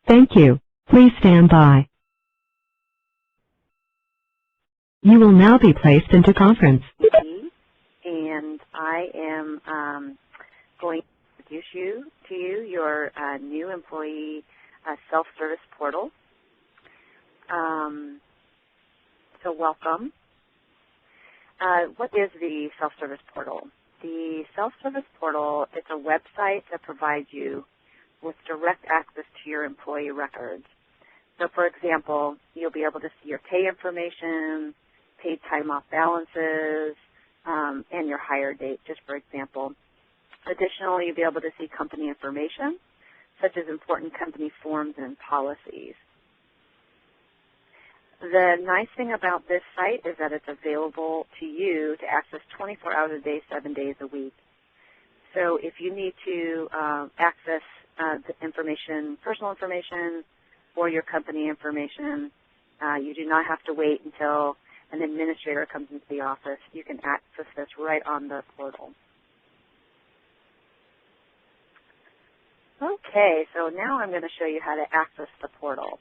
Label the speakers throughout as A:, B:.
A: Thank you. Please stand by. You will now be placed into conference.
B: And I am going to introduce to you your new employee self-service portal. So welcome. What is the self-service portal? The self-service portal is a website that provides you with direct access to your employee records. So, for example, you'll be able to see your pay information, paid time off balances, and your hire date, just for example. Additionally, you'll be able to see company information, such as important company forms and policies. The nice thing about this site is that it's available to you to access 24 hours a day, 7 days a week. So if you need to access the information, personal information, or your company information, you do not have to wait until an administrator comes into the office. You can access this right on the portal. Okay, so now I'm going to show you how to access the portal.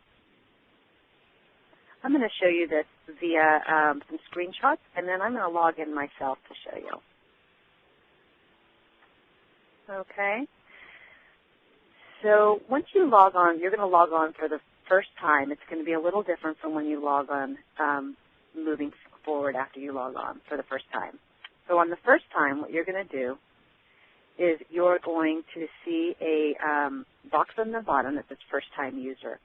B: I'm going to show you this via some screenshots, and then I'm going to log in myself to show you. Okay. So once you log on, you're going to log on for the first time. It's going to be a little different from when you log on moving forward after you log on for the first time. So on the first time, what you're going to do is you're going to see a box on the bottom that says First Time User.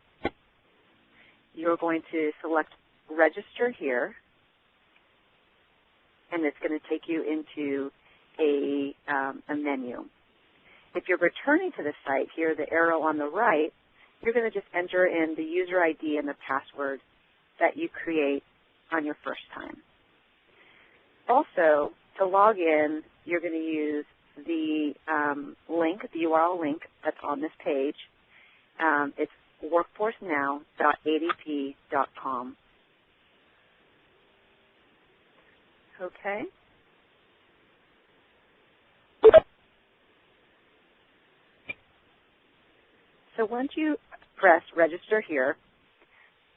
B: You're going to select Register here, and it's going to take you into a menu. If you're returning to the site, here, the arrow on the right, you're going to just enter in the user ID and the password that you create on your first time. Also, to log in, you're going to use the link, the URL link that's on this page. It's workforcenow.adp.com. Okay. So once you press register here,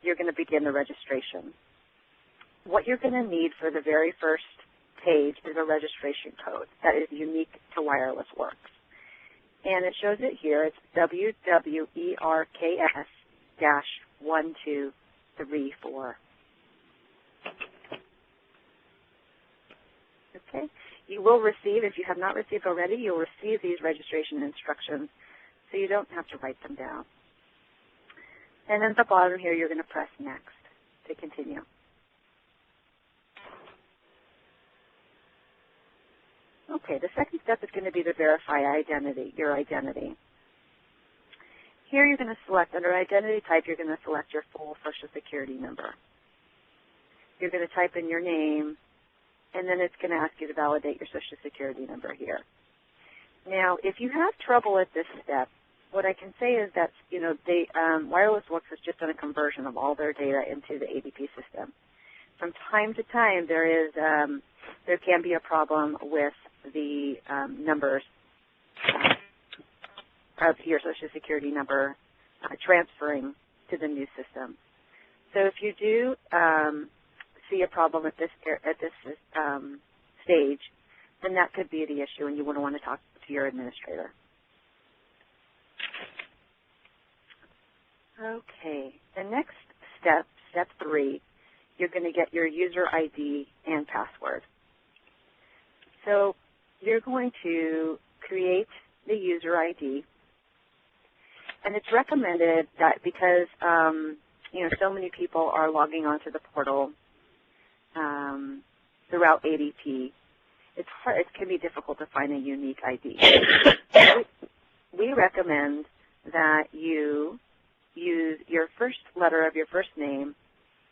B: you're going to begin the registration. What you're going to need for the very first page is a registration code that is unique to Wireless Works. And it shows it here. It's WWERKS-1234. Okay. You will receive, if you have not received already, you'll receive these registration instructions, so you don't have to write them down. And then at the bottom here, you're going to press Next to continue. Okay, the second step is going to be to verify your identity. Here you're going to select, under identity type, you're going to select your full Social Security number. You're going to type in your name, and then it's going to ask you to validate your Social Security number here. Now, if you have trouble at this step, what I can say is that, Wireless Works has just done a conversion of all their data into the ADP system. From time to time, there can be a problem with the numbers of your Social Security number transferring to the new system. So if you do see a problem at this stage, then that could be the issue, and you wouldn't want to talk to your administrator. Okay, the next step, step 3, you're going to get your user ID and password. So you're going to create the user ID, and it's recommended that because so many people are logging onto the portal throughout ADP, it can be difficult to find a unique ID. We recommend that you use your first letter of your first name,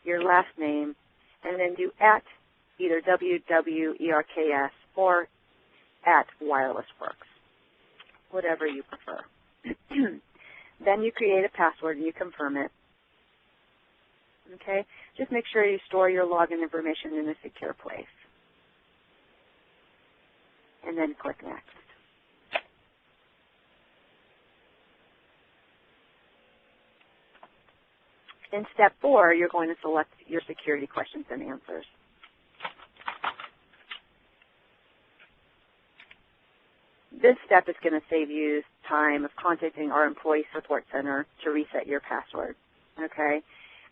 B: your last name, and then do at either WWERKS or at Wireless Works, whatever you prefer. Then you create a password and you confirm it. Okay? Just make sure you store your login information in a secure place. And then click Next. Okay, In step 4, you're going to select your security questions and answers. This step is going to save you time of contacting our employee support center to reset your password. Okay?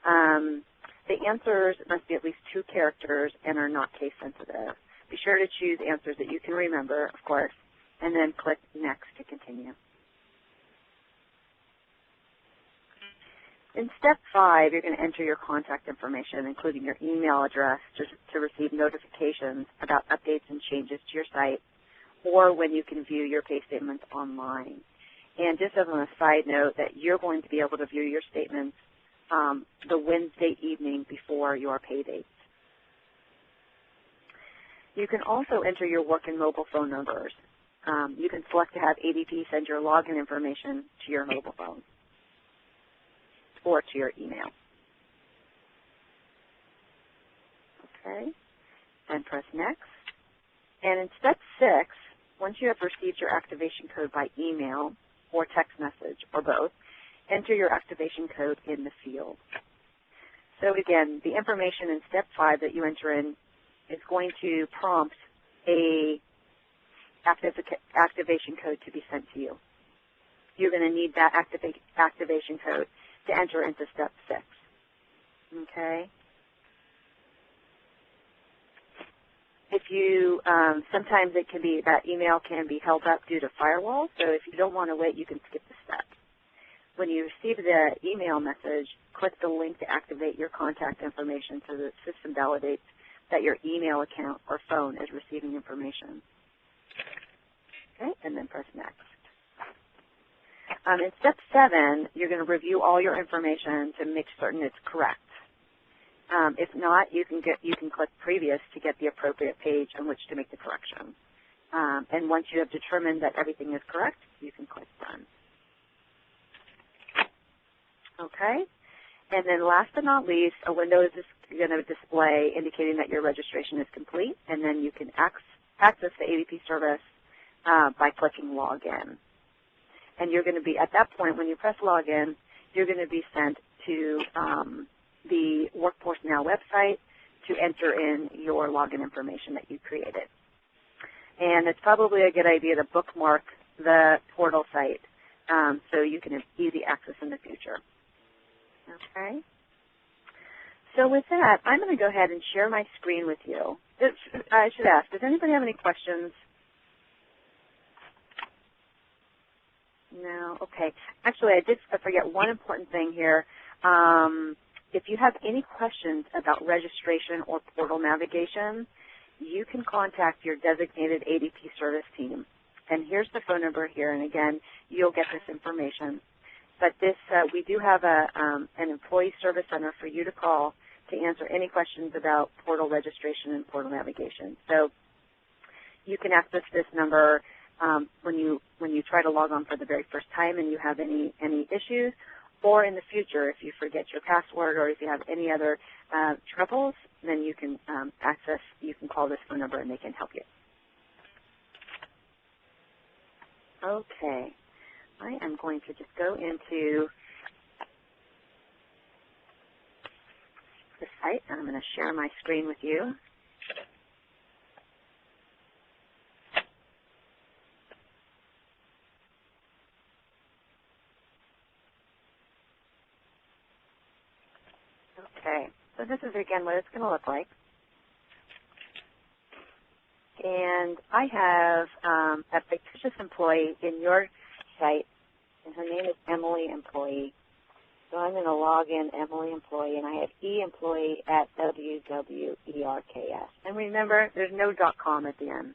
B: The answers must be at least 2 characters and are not case sensitive. Be sure to choose answers that you can remember, of course, and then click Next to continue. In step 5, you're going to enter your contact information, including your email address, to receive notifications about updates and changes to your site, or when you can view your pay statements online. And just as a side note, that you're going to be able to view your statements the Wednesday evening before your pay dates. You can also enter your work and mobile phone numbers. You can select to have ADP send your login information to your mobile phone or to your email. Okay, and press Next. And in step 6, once you have received your activation code by email or text message or both, enter your activation code in the field. So again, the information in step 5 that you enter in is going to prompt a activation code to be sent to you. You're going to need that activation code to enter into step 6. Okay? If you, sometimes it can be, that email can be held up due to firewalls, so if you don't want to wait, you can skip the step. When you receive the email message, click the link to activate your contact information so the system validates that your email account or phone is receiving information. Okay, and then press Next. In step 7, you're going to review all your information to make certain it's correct. If not, you can click Previous to get the appropriate page on which to make the correction. And once you have determined that everything is correct, you can click Done. Okay? And then last but not least, a window is going to display indicating that your registration is complete, and then you can access the ADP service by clicking Login. And you're going to be, at that point, when you press Login, you're going to be sent to the Workforce Now website to enter in your login information that you created. And it's probably a good idea to bookmark the portal site so you can have easy access in the future. Okay? So with that, I'm going to go ahead and share my screen with you. I should ask, does anybody have any questions? No? Okay. Actually, I did forget one important thing here. If you have any questions about registration or portal navigation, you can contact your designated ADP service team. And here's the phone number here, and again, you'll get this information. But this, we do have an employee service center for you to call to answer any questions about portal registration and portal navigation. So you can access this number when you try to log on for the very first time and you have any issues, or in the future if you forget your password or if you have any other troubles, then you can you can call this phone number and they can help you. Okay, I am going to just go into the site and I'm going to share my screen with you. Okay, so this is again what it's going to look like. And I have a fictitious employee in your site, and her name is Emily Employee. So I'm going to log in Emily Employee, and I have eEmployee at WWERKS. And remember, there's no .com at the end.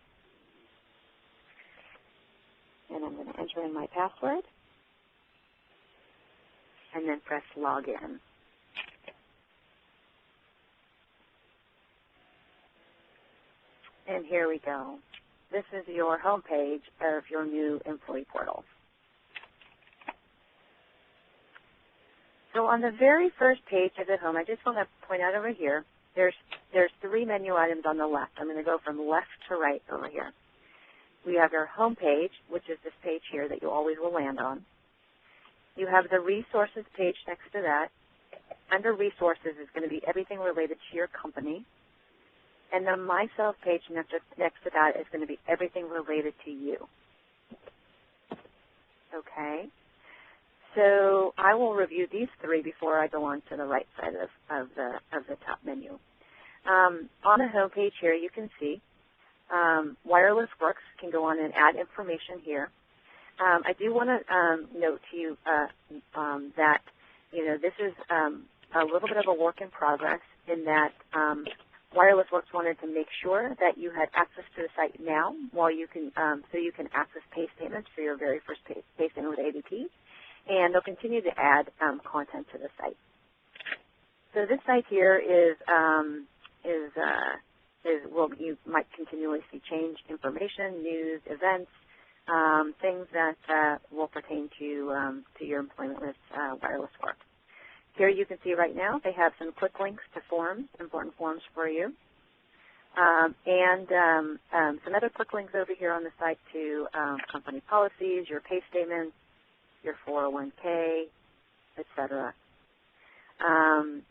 B: And I'm going to enter in my password, and then press Login. And here we go. This is your home page of your new employee portal. So on the very first page of the home, I just want to point out over here, there's 3 menu items on the left. I'm going to go from left to right over here. We have your home page, which is this page here that you always will land on. You have the resources page next to that. under resources is going to be everything related to your company. And the My Sales page next to that is going to be everything related to you. Okay? So I will review these three before I go on to the right side of the top menu. On the home page here, you can see Wireless Works can go on and add information here. I do want to note to you that this is a little bit of a work in progress in that Wireless Works wanted to make sure that you had access to the site now while you can so you can access pay statements for your very first pay statement with ADP. And they'll continue to add content to the site. So this site here you might continually see change information, news, events, things that will pertain to your employment with Wireless Work. Here you can see right now they have some quick links to forms, important forms for you, and some other quick links over here on the site to company policies, your pay statements, your 401k, etc.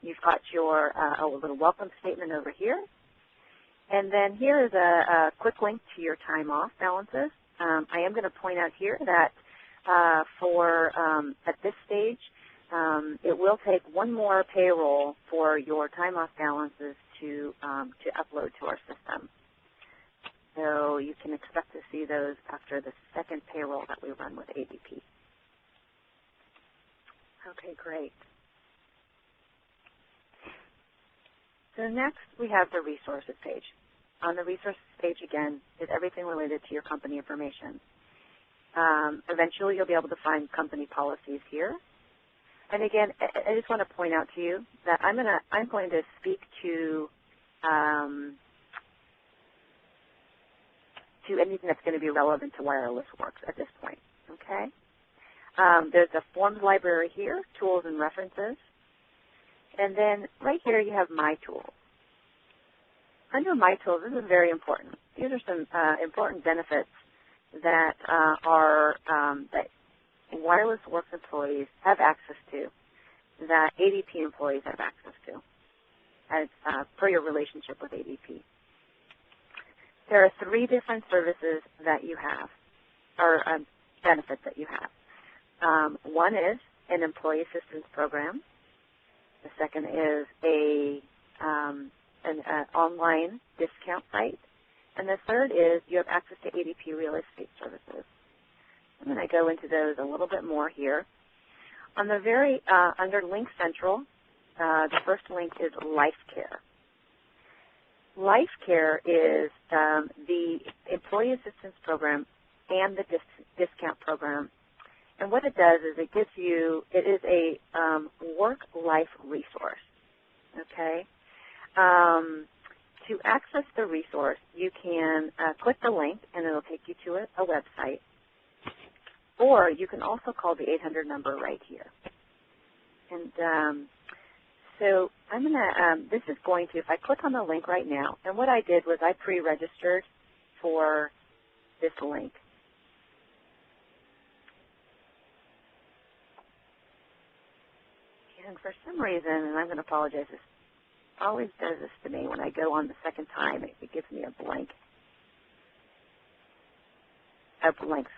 B: You've got your a little welcome statement over here. And then here is a quick link to your time off balances. I am going to point out here that at this stage, it will take one more payroll for your time off balances to upload to our system. So you can expect to see those after the second payroll that we run with ADP. Okay, great. So next we have the resources page. On the resources page, again, is everything related to your company information. Eventually you'll be able to find company policies here. And again, I just want to point out to you that I'm going to speak to anything that's going to be relevant to Wireless Works at this point. Okay? There's a forms library here, tools and references. And then right here you have My Tools. Under My Tools, this is very important. These are some important benefits that that Wireless Works employees have access to, that ADP employees have access to, as per your relationship with ADP. There are three different services that you have, or benefits that you have. One is an employee assistance program. The second is an online discount site. And the third is you have access to ADP real estate services. I'm going to go into those a little bit more here. On the very, under Link Central, the first link is Life Care. Life Care is the employee assistance program and the discount program. And what it does is it is a work-life resource, okay? To access the resource, you can click the link and it'll take you to a website. Or you can also call the 800 number right here. And so I'm going to, this is going to, if I click on the link right now, and what I did was I pre-registered for this link. And for some reason, and I'm going to apologize, this always does this to me when I go on the second time. It gives me a blank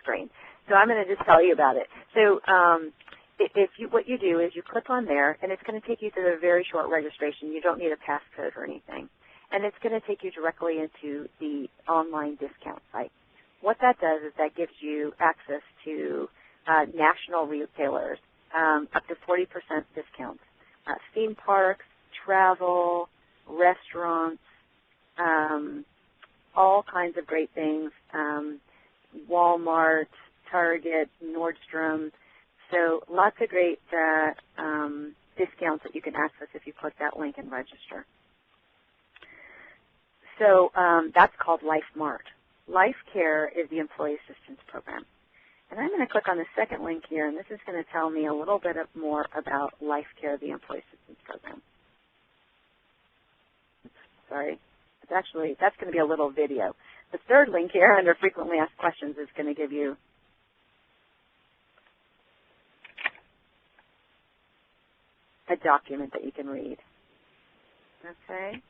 B: screen. So I'm going to just tell you about it. So what you do is you click on there, and it's going to take you through a very short registration. You don't need a passcode or anything. And it's going to take you directly into the online discount site. What that does is that gives you access to national retailers, up to 40% discounts, theme parks, travel, restaurants, all kinds of great things, Walmart, Target, Nordstrom. So lots of great discounts that you can access if you click that link and register. So that's called LifeMart. Life Care is the employee assistance program. And I'm going to click on the second link here, and this is going to tell me a little bit more about Life Care, the employee assistance program. Sorry. That's going to be a little video. The third link here under frequently asked questions is going to give you – a document that you can read. Okay?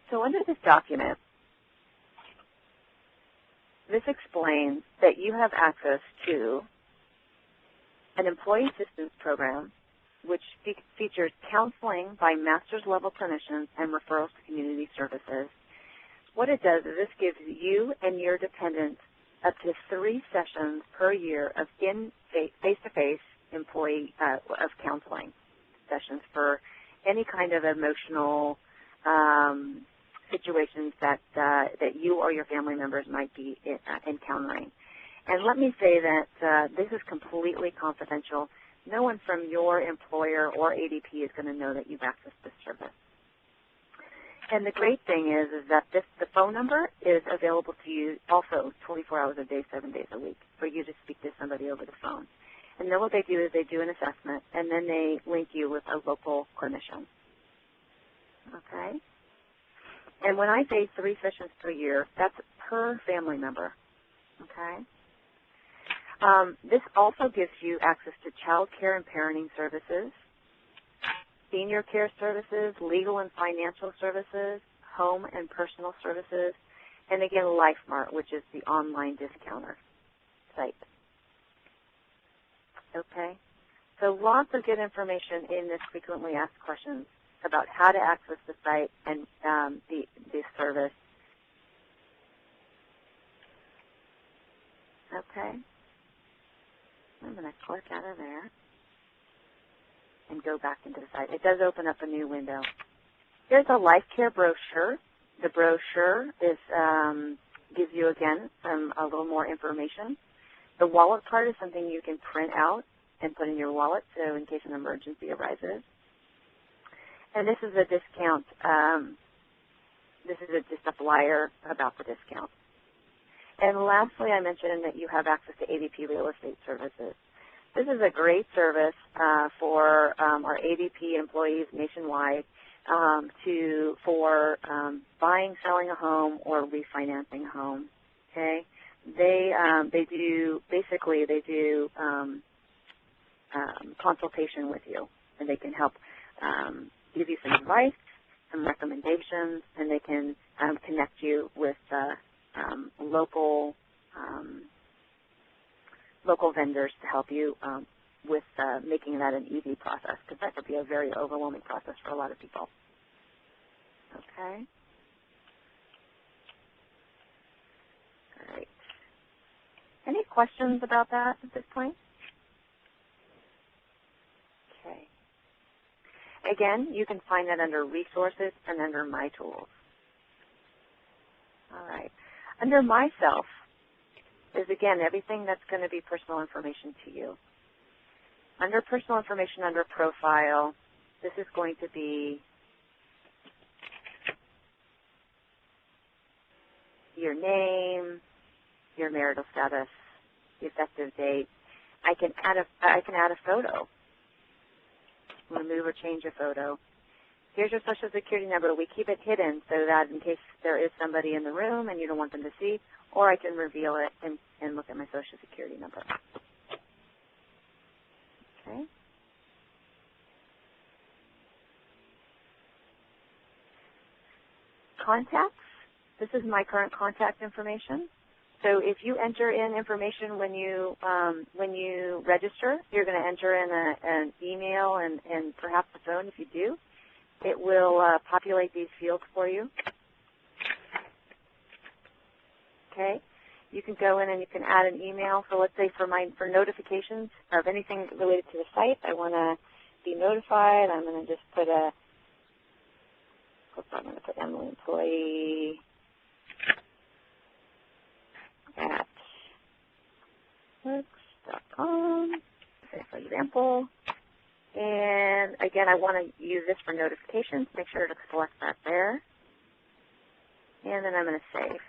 B: So under this document, this explains that you have access to an employee assistance program which features counseling by master's level clinicians and referrals to community services. What it does is this gives you and your dependents up to 3 sessions per year of face-to-face employee of counseling sessions for any kind of emotional situations that you or your family members might be encountering. And let me say that this is completely confidential. No one from your employer or ADP is going to know that you've accessed this service. And the great thing is that the phone number is available to you also 24 hours a day, 7 days a week for you to speak to somebody over the phone. And then what they do is they do an assessment, and then they link you with a local clinician. Okay? And when I say 3 sessions per year, that's per family member. Okay? This also gives you access to child care and parenting services, senior care services, legal and financial services, home and personal services, and again, LifeMart, which is the online discounter site. Okay? So lots of good information in this frequently asked questions about how to access the site and the service. Okay? I'm going to click out of there and go back into the site. It does open up a new window. Here's a life care brochure. The brochure is gives you, again, a little more information. The wallet card is something you can print out and put in your wallet, so in case an emergency arises. And this is a discount. This is just a flyer about the discount. And lastly, I mentioned that you have access to ADP real estate services. This is a great service for our ADP employees nationwide for buying, selling a home, or refinancing a home. Okay, they do consultation with you, and they can help give you some advice, some recommendations, and they can connect you with local vendors to help you with making that an easy process, because that could be a very overwhelming process for a lot of people. Okay. Great. Any questions about that at this point? Okay. Again, you can find that under Resources and under My Tools. All right. Under Myself is, again, everything that's going to be personal information to you. Under Personal Information, under Profile, this is going to be your name, your marital status, the effective date. I can add a photo, remove or change a photo. Here's your Social Security number. We keep it hidden so that in case there is somebody in the room and you don't want them to see, or I can reveal it and look at my Social Security number. Okay. Contacts. This is my current contact information. So if you enter in information when you register, you're going to enter in an email and perhaps a phone. If you do, it will populate these fields for you. Okay. You can go in and you can add an email. So let's say for notifications of anything related to the site, I want to be notified. I'm going to just put Emily employee at works.com, for example. And again, I want to use this for notifications. Make sure to select that there. And then I'm going to save.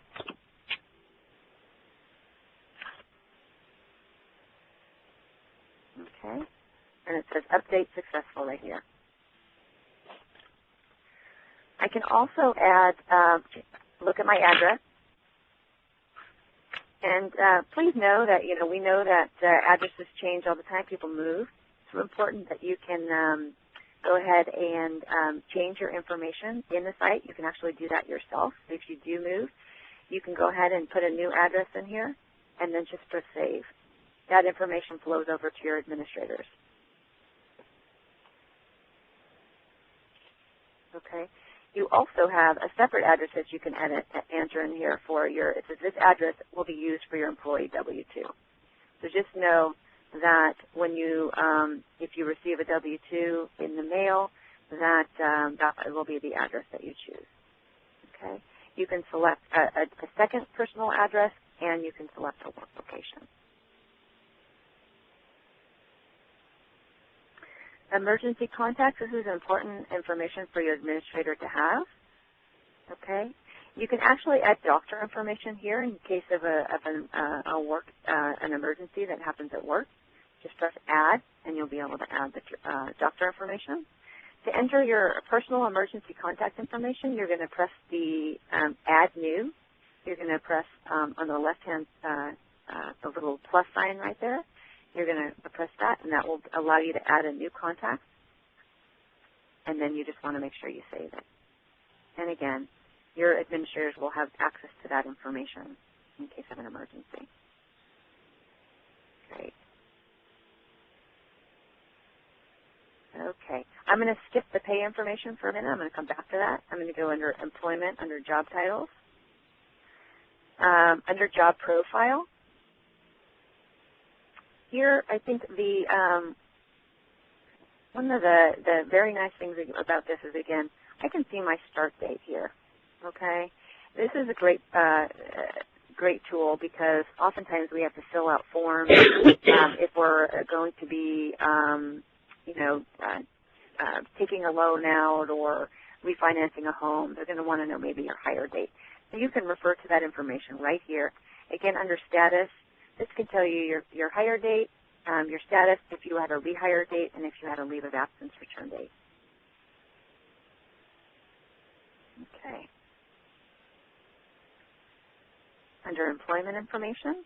B: Okay. And it says update successful right here. I can also add, look at my address. And please know that, we know that addresses change all the time. People move. It's important that you can go ahead and change your information in the site. You can actually do that yourself. If you do move, you can go ahead and put a new address in here and then just press save. That information flows over to your administrators. Okay. You also have a separate address that you can enter in here for your, it says this address will be used for your employee W-2. So just know that when you, if you receive a W-2 in the mail, that will be the address that you choose. Okay. You can select a second personal address, and you can select a work location. Emergency contacts, this is important information for your administrator to have. Okay. You can actually add doctor information here in case of an emergency that happens at work. Just press add, and you'll be able to add the doctor information. To enter your personal emergency contact information, you're going to press the add new. You're going to press on the left-hand, the little plus sign right there. You're going to press that, and that will allow you to add a new contact. And then you just want to make sure you save it. And again, your administrators will have access to that information in case of an emergency. Great. Okay. I'm going to skip the pay information for a minute. I'm going to come back to that. I'm going to go under employment, under job titles. Under job profile. Here, I think one of the very nice things about this is, again, I can see my start date here. Okay, this is a great tool because oftentimes we have to fill out forms if we're going to be, taking a loan out or refinancing a home. They're going to want to know maybe your hire date. So you can refer to that information right here. Again, under status. This can tell you your hire date, your status, if you had a rehire date, and if you had a leave of absence return date. Okay. Under employment information,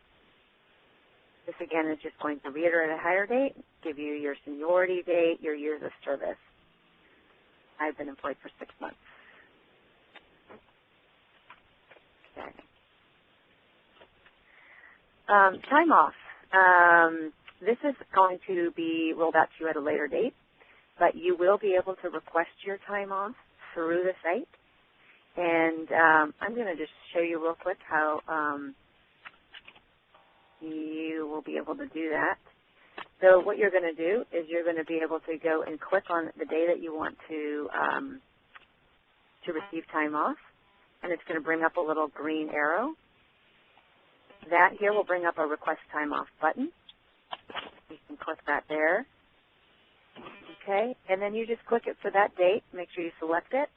B: this again is just going to reiterate a hire date, give you your seniority date, your years of service. I've been employed for 6 months. Okay. Time off. This is going to be rolled out to you at a later date, but you will be able to request your time off through the site. And I'm going to just show you real quick how you will be able to do that. So what you're going to do is you're going to be able to go and click on the day that you want to receive time off, and it's going to bring up a little green arrow. That here will bring up a request time off button. You can click that there. Okay, and then you just click it for that date. Make sure you select it.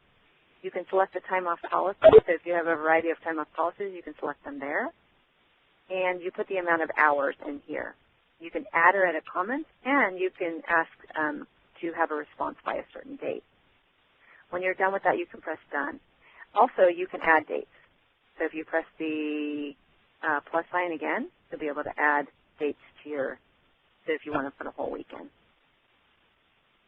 B: You can select the time off policy. So if you have a variety of time off policies, you can select them there. And you put the amount of hours in here. You can add or edit comments, and you can ask to have a response by a certain date. When you're done with that, you can press done. Also, you can add dates. So if you press the plus sign again, you'll be able to add dates to your, so if you want to put a whole weekend.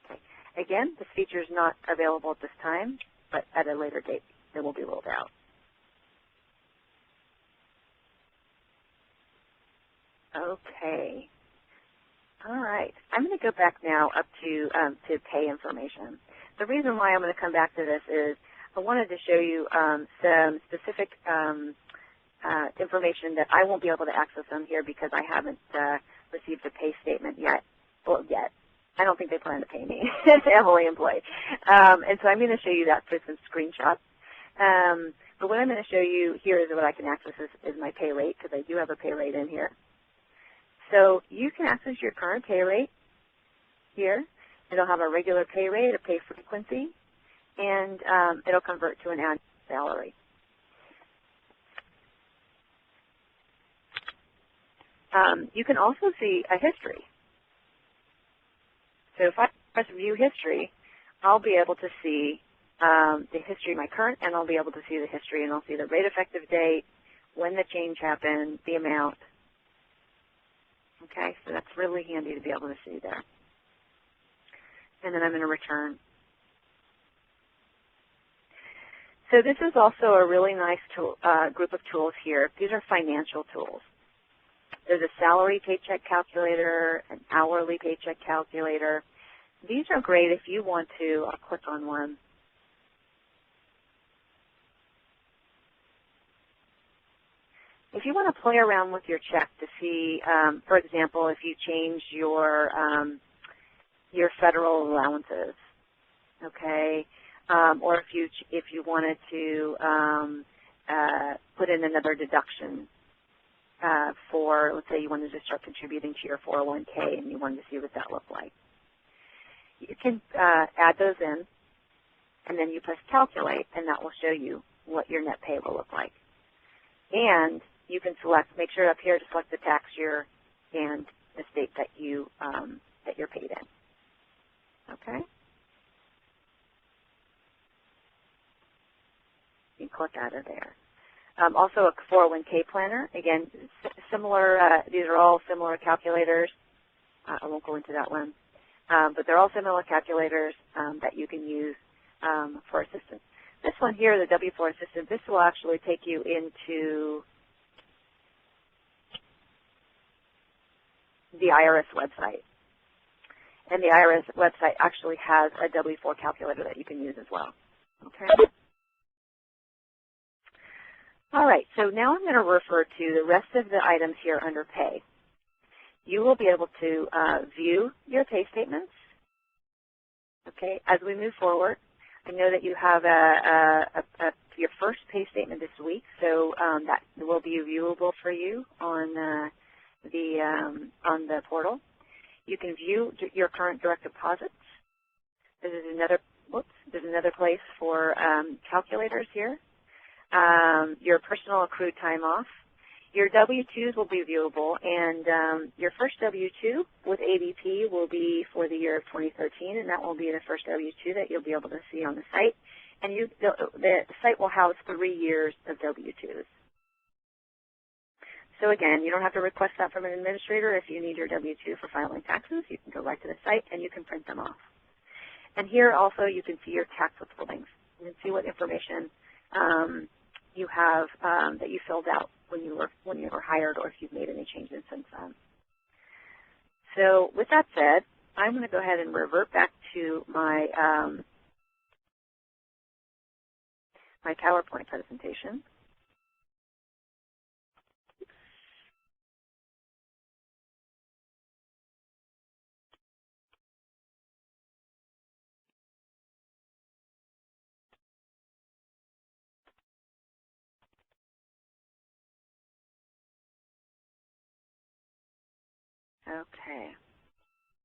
B: Okay. Again, this feature is not available at this time, but at a later date, it will be rolled out. Okay. All right. I'm going to go back now up to pay information. The reason why I'm going to come back to this is I wanted to show you some specific information that I won't be able to access on here because I haven't received a pay statement yet. Well, yet. I don't think they plan to pay me as an Emily employee. And so I'm going to show you that for some screenshots. But what I'm going to show you here is what I can access is my pay rate, because I do have a pay rate in here. So you can access your current pay rate here. It'll have a regular pay rate, a pay frequency, and it'll convert to an annual salary. You can also see a history. So if I press View History, I'll be able to see the history of my current, and I'll be able to see the history, and I'll see the rate effective date, when the change happened, the amount. Okay, so that's really handy to be able to see there. And then I'm going to return. So this is also a really nice tool, group of tools here. These are financial tools. There's a salary paycheck calculator, an hourly paycheck calculator. These are great if you want to. I'll click on one. If you want to play around with your check to see, for example, if you change your federal allowances, okay, or if you wanted to put in another deduction for, let's say you wanted to start contributing to your 401k and you wanted to see what that looked like. You can add those in, and then you press calculate, and that will show you what your net pay will look like. And you can select, make sure up here to select the tax year and the state that you're paid in. Okay? You can click out of there. Also a 401k planner. Again, similar. These are all similar calculators. I won't go into that one. But they're all similar calculators that you can use for assistance. This one here, the W-4 assistant, this will actually take you into the IRS website. And the IRS website actually has a W-4 calculator that you can use as well. Okay. All right, so now I'm going to refer to the rest of the items here under pay. You will be able to view your pay statements, okay, as we move forward. I know that you have your first pay statement this week, so that will be viewable for you on the portal. You can view your current direct deposits. There's another place for calculators here. Your personal accrued time off. Your W-2s will be viewable, and your first W-2 with ADP will be for the year of 2013, and that will be the first W-2 that you'll be able to see on the site. And the site will house 3 years of W-2s. So again, you don't have to request that from an administrator. If you need your W-2 for filing taxes, you can go right to the site and you can print them off. And here also you can see your tax withholdings. You can see what information you have that you filled out when you were hired, or if you've made any changes since then. So with that said, I'm going to go ahead and revert back to my my PowerPoint presentation. Okay,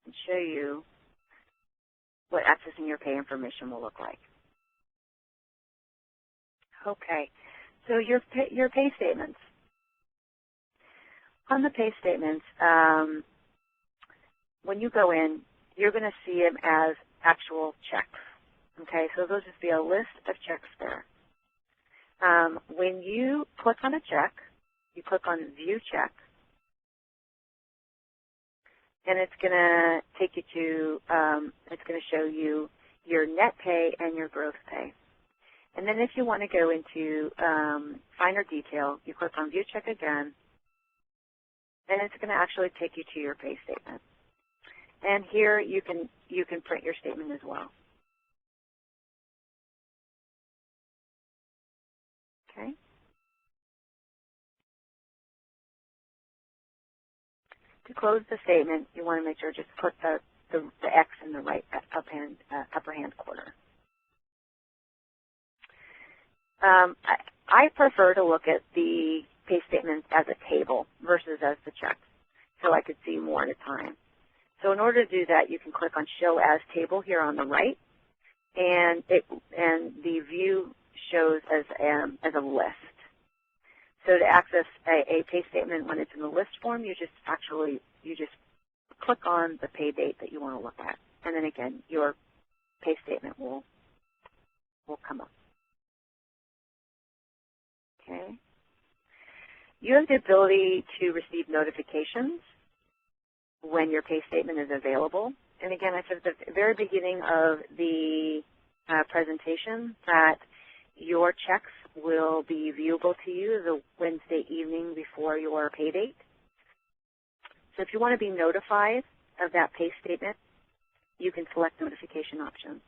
B: and show you what accessing your pay information will look like. Okay, so your pay statements. On the pay statements, when you go in, you're going to see them as actual checks. Okay, so there'll just be a list of checks there. When you click on a check, you click on View Check, and it's going to take you to, it's going to show you your net pay and your gross pay. And then if you want to go into finer detail, you click on View Check again, and it's going to actually take you to your pay statement. And here you can print your statement as well. Okay. To close the statement, you want to make sure just put the X in the right upper hand corner. I prefer to look at the pay statement as a table versus as the check, so I could see more at a time. So in order to do that, you can click on Show As Table here on the right, and the view shows as a list. So to access a pay statement when it's in the list form, you just click on the pay date that you want to look at, and then again your pay statement will come up. Okay. You have the ability to receive notifications when your pay statement is available. And again, I said at the very beginning of the presentation that your checks will be viewable to you the Wednesday evening before your pay date. So if you want to be notified of that pay statement, you can select notification options.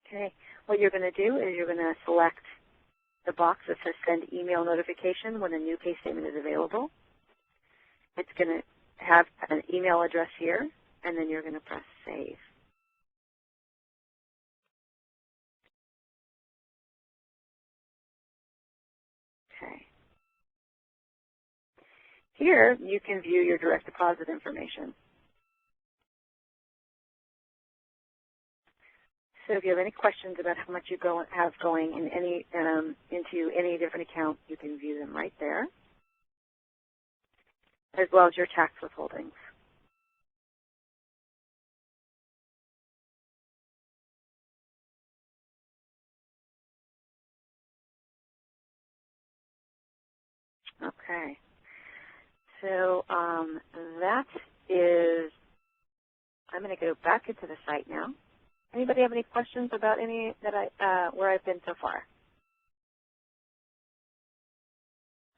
B: Okay, what you're going to do is you're going to select the box that says send email notification when a new pay statement is available. It's going to have an email address here, and then you're going to press save. Okay. Here, you can view your direct deposit information. So if you have any questions about how much you have going in any, into any different account, you can view them right there, as well as your tax withholdings. Okay. So that is, I'm going to go back into the site now. Anybody have any questions about any that where I've been so far?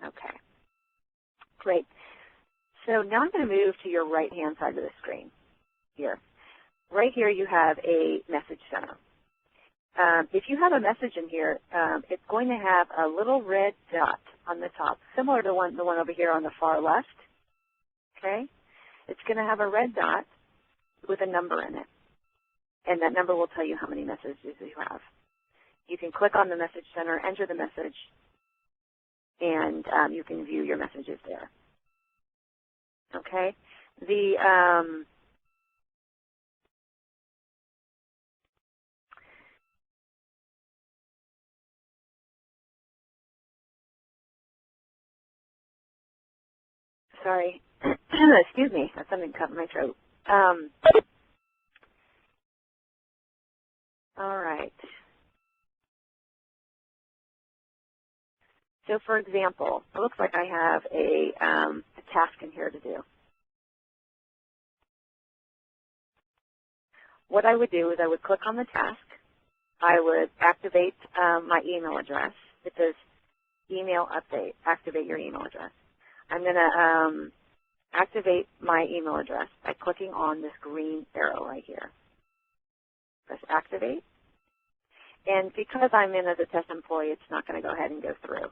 B: Okay, great. So now I'm going to move to your right-hand side of the screen here. Right here you have a message center. If you have a message in here, it's going to have a little red dot on the top, similar to the one over here on the far left. Okay, it's going to have a red dot with a number in it, and that number will tell you how many messages you have. You can click on the message center, enter the message, and you can view your messages there. Okay, sorry, excuse me, that's something cut in my throat. All right. So, for example, it looks like I have a task in here to do. What I would do is I would click on the task. I would activate my email address. It says email update, activate your email address. I'm going to activate my email address by clicking on this green arrow right here. Press activate. And because I'm in as a test employee, it's not going to go ahead and go through.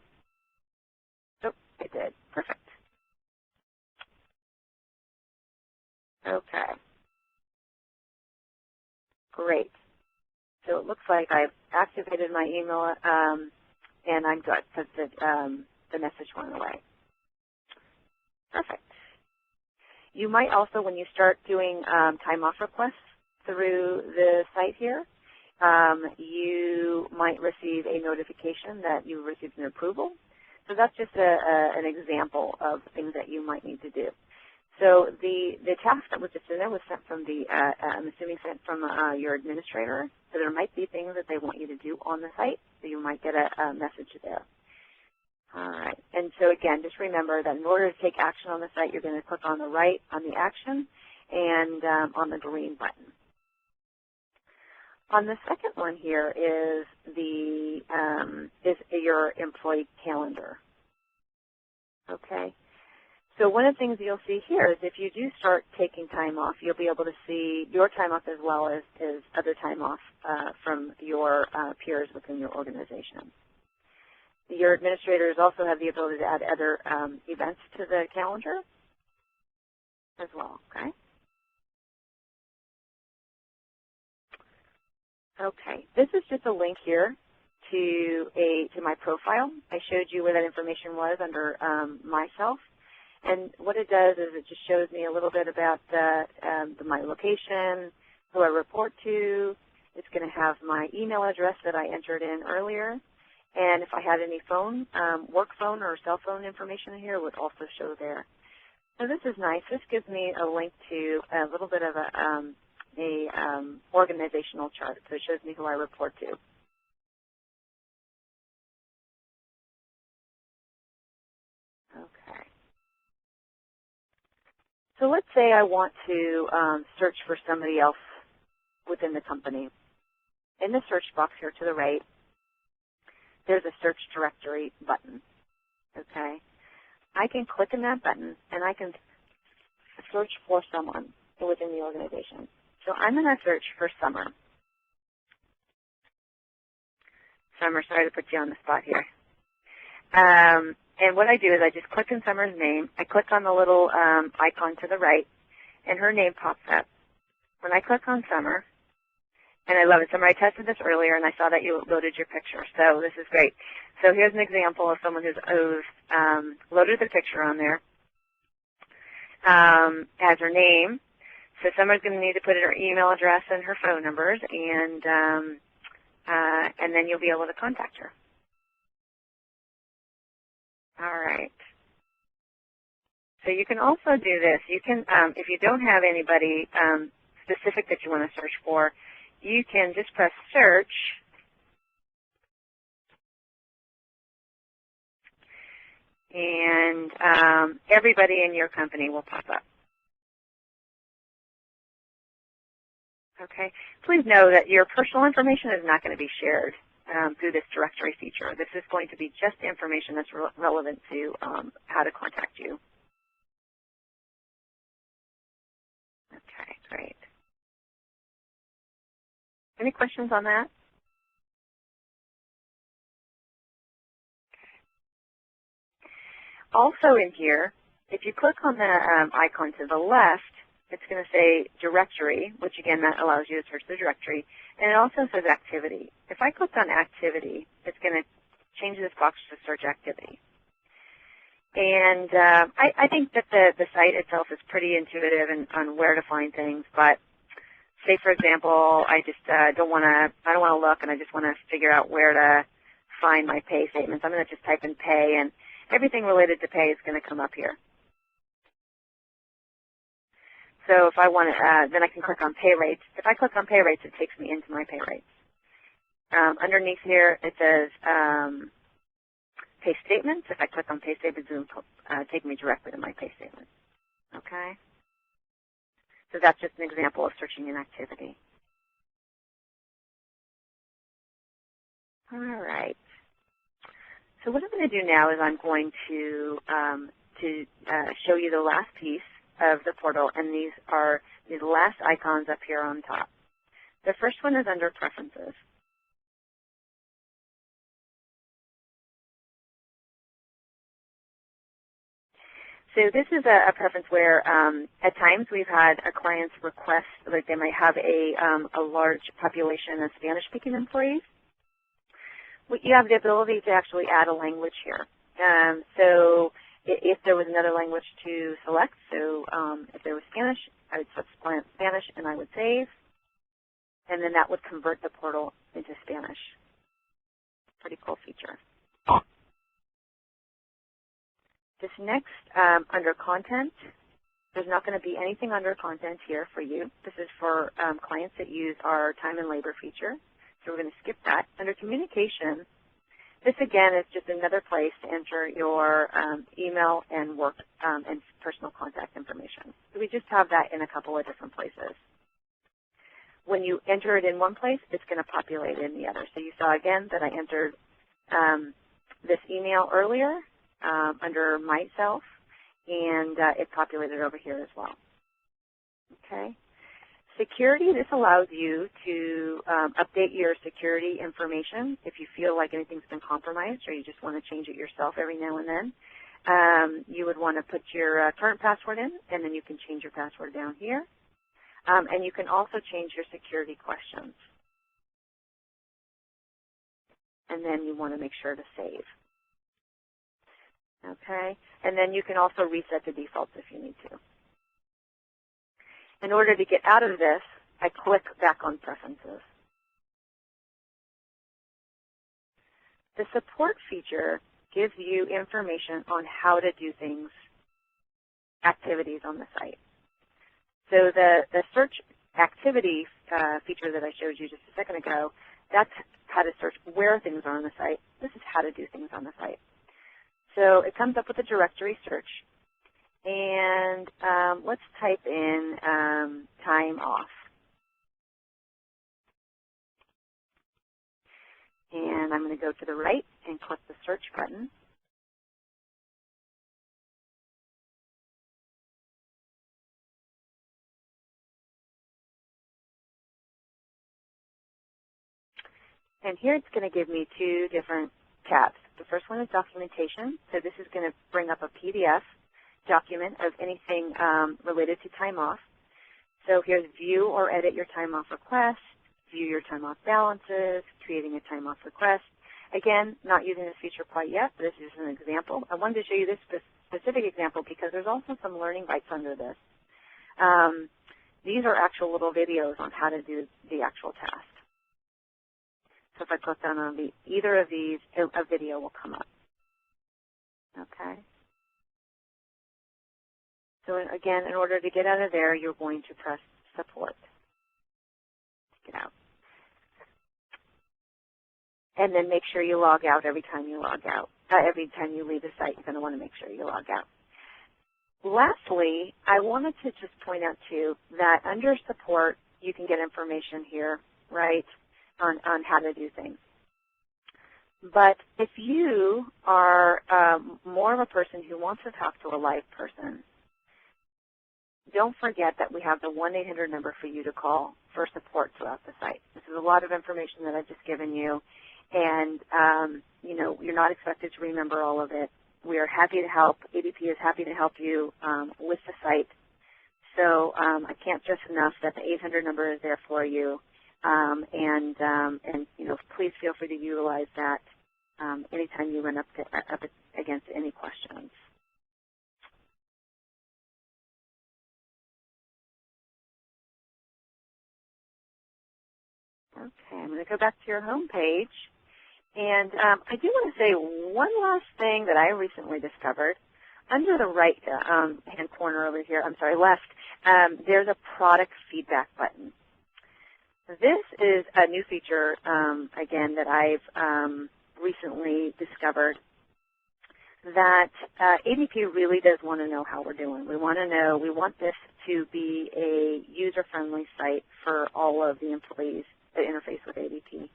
B: Oh, it did. Perfect. Okay. Great. So it looks like I've activated my email, and I'm good because the message went away. Perfect. You might also, when you start doing time off requests through the site here, you might receive a notification that you received an approval. So that's just an example of things that you might need to do. So the task that was just in there was sent from the, I'm assuming sent from your administrator. So there might be things that they want you to do on the site. So you might get a message there. All right. And so again, just remember that in order to take action on the site, you're going to click on the right on the action and on the green button. On the second one here is your employee calendar. Okay. So one of the things you'll see here is if you do start taking time off, you'll be able to see your time off as well as other time off from your peers within your organization. Your administrators also have the ability to add other events to the calendar as well, okay? Okay, this is just a link here to my profile. I showed you where that information was under myself. And what it does is it just shows me a little bit about my location, who I report to. It's going to have my email address that I entered in earlier. And if I had any phone, work phone or cell phone information in here, it would also show there. So this is nice. This gives me a link to a little bit of a organizational chart. So it shows me who I report to. So let's say I want to search for somebody else within the company. In the search box here to the right, there's a search directory button, okay? I can click on that button and I can search for someone within the organization. So I'm going to search for Summer. Summer, sorry to put you on the spot here. And what I do is I just click on Summer's name. I click on the little icon to the right, and her name pops up. When I click on Summer, and I love it. Summer, I tested this earlier, and I saw that you loaded your picture, so this is great. So here's an example of someone who's loaded their picture on there, has her name. So Summer's going to need to put in her email address and her phone numbers, and then you'll be able to contact her. All right. So you can also do this. You can, if you don't have anybody specific that you want to search for, you can just press search, and everybody in your company will pop up. Okay. Please know that your personal information is not going to be shared through this directory feature. This is going to be just information that's relevant to how to contact you. Okay, great. Any questions on that? Also in here, if you click on the icon to the left, it's going to say directory, which again, that allows you to search the directory, and it also says activity. If I click on activity, it's going to change this box to search activity. And I think that the site itself is pretty intuitive on where to find things, but say, for example, I just I don't want to look, and I just want to figure out where to find my pay statements. I'm going to just type in pay, and everything related to pay is going to come up here. So if I want to, then I can click on pay rates. If I click on pay rates, it takes me into my pay rates. Underneath here, it says pay statements. If I click on pay statements, it will take me directly to my pay statement. Okay? So that's just an example of searching an activity. All right. So what I'm going to do now is I'm going to show you the last piece of the portal, and these are these last icons up here on top. The first one is under Preferences. So this is a preference where at times we've had a client's request, like they might have a large population of Spanish-speaking employees. You have the ability to actually add a language here. So if there was another language to select, so if there was Spanish, I would select Spanish and I would save, and then that would convert the portal into Spanish. Pretty cool feature. This next, under Content, there's not going to be anything under Content here for you. This is for clients that use our time and labor feature, so we're going to skip that. Under Communication, this again is just another place to enter your email and work and personal contact information. So we just have that in a couple of different places. When you enter it in one place, it's going to populate in the other. So you saw again that I entered this email earlier under Myself, and it populated over here as well. Okay. Security, this allows you to update your security information if you feel like anything's been compromised or you just want to change it yourself every now and then. You would want to put your current password in, and then you can change your password down here. And you can also change your security questions. And then you want to make sure to save. Okay? And then you can also reset the defaults if you need to. In order to get out of this, I click back on Preferences. The Support feature gives you information on how to do things, activities on the site. So the search activity feature that I showed you just a second ago, that's how to search where things are on the site. This is how to do things on the site. So it comes up with a directory search. And let's type in time off. And I'm going to go to the right and click the search button. And here it's going to give me two different tabs. The first one is documentation. So this is going to bring up a PDF document of anything related to time off. So here's view or edit your time off request, view your time off balances, creating a time off request. Again, not using this feature quite yet, but this is an example. I wanted to show you this specific example because there's also some learning bites under this. These are actual little videos on how to do the actual task. So if I click down on either of these, a video will come up. Okay. So again, in order to get out of there, you're going to press support to get out. And then make sure you log out every time you log out. Every time you leave the site, you're going to want to make sure you log out. Lastly, I wanted to just point out too that under support, you can get information here, right, on how to do things. But if you are more of a person who wants to talk to a live person, don't forget that we have the 1-800 number for you to call for support throughout the site. This is a lot of information that I've just given you, and you know, you're not expected to remember all of it. We are happy to help. ADP is happy to help you with the site. So I can't stress enough that the 800 number is there for you, and you know, please feel free to utilize that anytime you run up against any questions. Okay, I'm going to go back to your home page. And I do want to say one last thing that I recently discovered. Under the right hand corner over here, I'm sorry, left, there's a product feedback button. This is a new feature, again, that I've recently discovered that ADP really does want to know how we're doing. We want to know, we want this to be a user-friendly site for all of the employees that interface with ADP.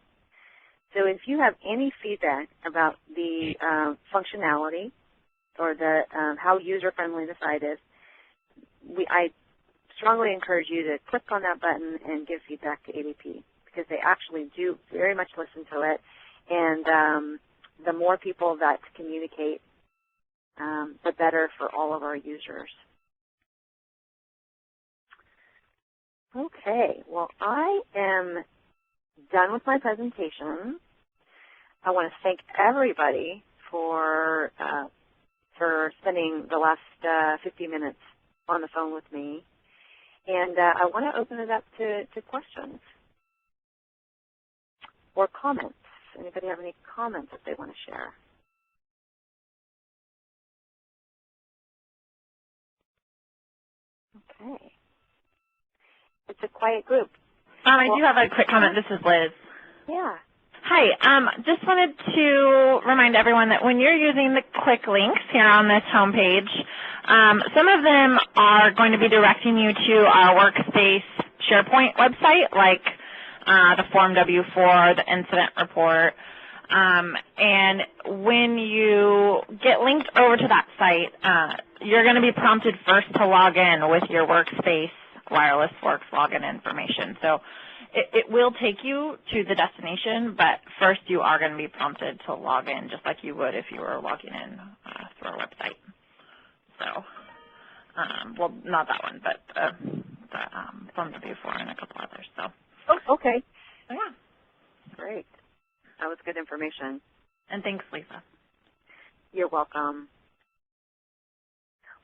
B: So if you have any feedback about the functionality or the how user-friendly the site is, I strongly encourage you to click on that button and give feedback to ADP because they actually do very much listen to it. And the more people that communicate, the better for all of our users. Okay, well, I am done with my presentation. I want to thank everybody for spending the last 50 minutes on the phone with me. And I want to open it up to questions or comments. Anybody have any comments that they want to share? Okay. It's a quiet group.
C: I do have a quick comment. This is Liz.
B: Yeah.
C: Hi. Just wanted to remind everyone that when you're using the quick links here on this homepage, some of them are going to be directing you to our Workspace SharePoint website, like the Form W4, the incident report. And when you get linked over to that site, you're going to be prompted first to log in with your Workspace Wireless Works login information. So it will take you to the destination, but first you are going to be prompted to log in just like you would if you were logging in through our website. So, well, not that one, but the Form W4 and a couple others. So.
B: Oh, okay.
C: So, yeah.
B: Great. That was good information.
C: And thanks, Lisa.
B: You're welcome.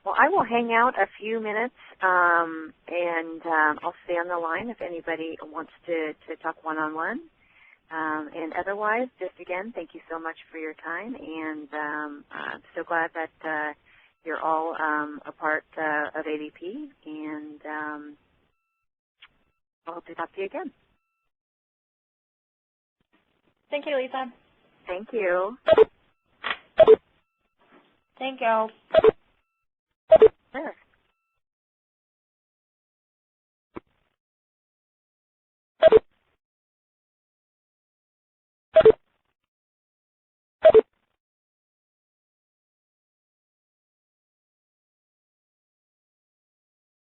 B: Well, I will hang out a few minutes, and I'll stay on the line if anybody wants to talk one-on-one. And otherwise, just again, thank you so much for your time, and I'm so glad that you're all a part of ADP, and I hope to talk to you again.
C: Thank you, Lisa.
B: Thank you.
C: Thank you.